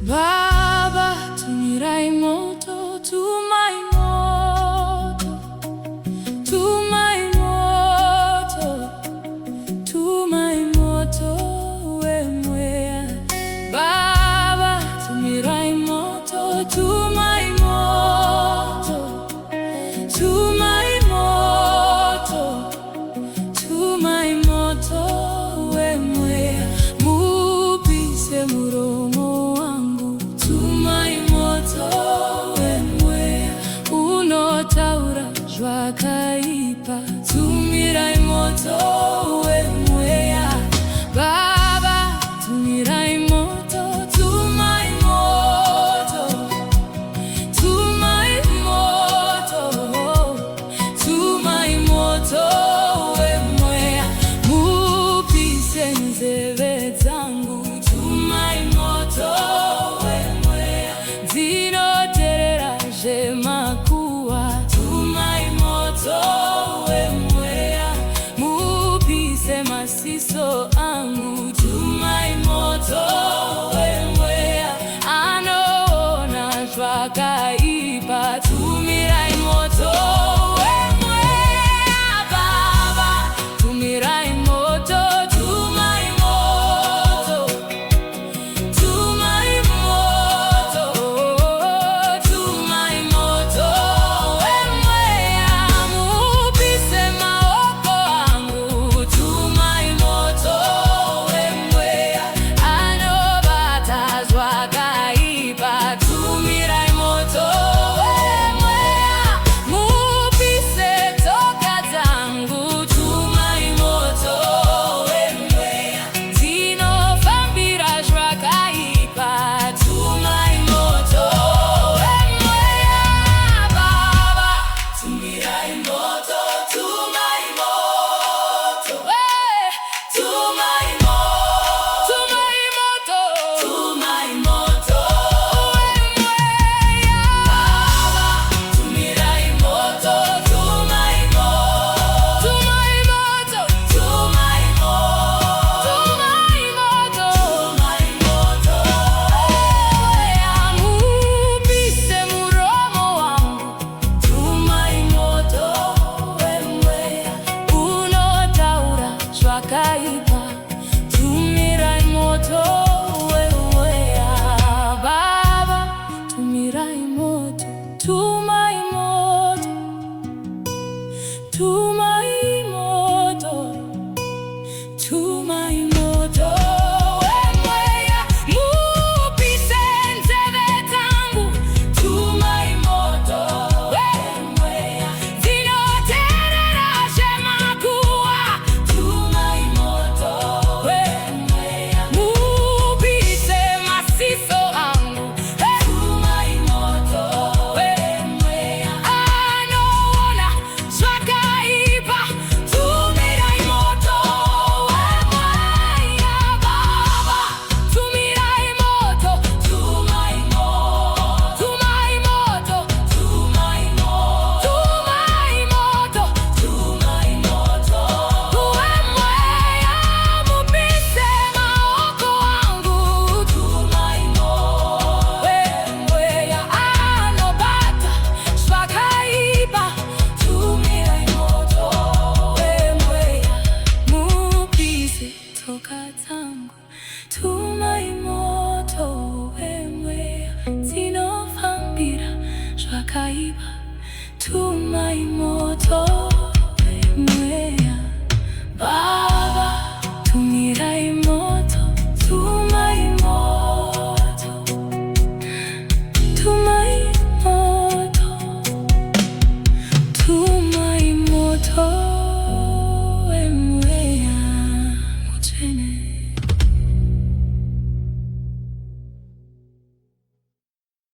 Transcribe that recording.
Baba, tumirai moto, tumai moto, tumai moto, tumai moto wemweya. Baba, tumirai moto, tumai moto, tumai moto, tumai moto wemweya. Upise muromo wangu, tumai moto wemweya. Unotaura zvakaipa, tumirai moto wemweya. Baba, tumirai moto, tumai moto, tumai moto, tumai moto wemweya. Upise nzeve dzangu, tumai moto wemweya. Dzinoteerera zvemakuwa, tumai moto wemweya. Upise masiso angu, tumai moto wemweya. Anoona zvakaipa, tumirai moto wemweya. Baba, tumirai moto, tumai moto, tumai moto, tumai moto wemweya. Upise maoko angu, tumai moto wemweya. Anobata zvakaipa, tumirai moto wemweya. Upise tsoka dzangu, tumai moto wemweya. Dzinofambira zvakaipa, tumai moto wemweya. Baba, tumirai moto, tumai moto, tumai moto, tumai moto, tumai moto wemweya. Baba, tumirai moto, tumai moto, tumai moto, tumai moto, tumai moto, tumai moto wemweya. Upise muromo wangu, tumai moto wemweya. Unotaura zvakaipa, tumirai moto wemweya. Baba, tumirai moto, tumai moto, tumai moto, tumai moto wemweya. Upise nzeve dzangu, tumai moto wemweya. Dzinoteerera zvemakuwa, tumai moto wemweya. Upise masiso angu, tumai moto wemweya. Anoona zvakaipa, tumirai moto wemweya. Baba, tumirai moto, tumai moto, tumai moto, tumai moto, tumai moto, tumai moto wemweya. Upise maoko angu, tumai moto wemweya. Anobata zvakaipa, tumirai moto wemweya. Upise tsoka dzangu, tumai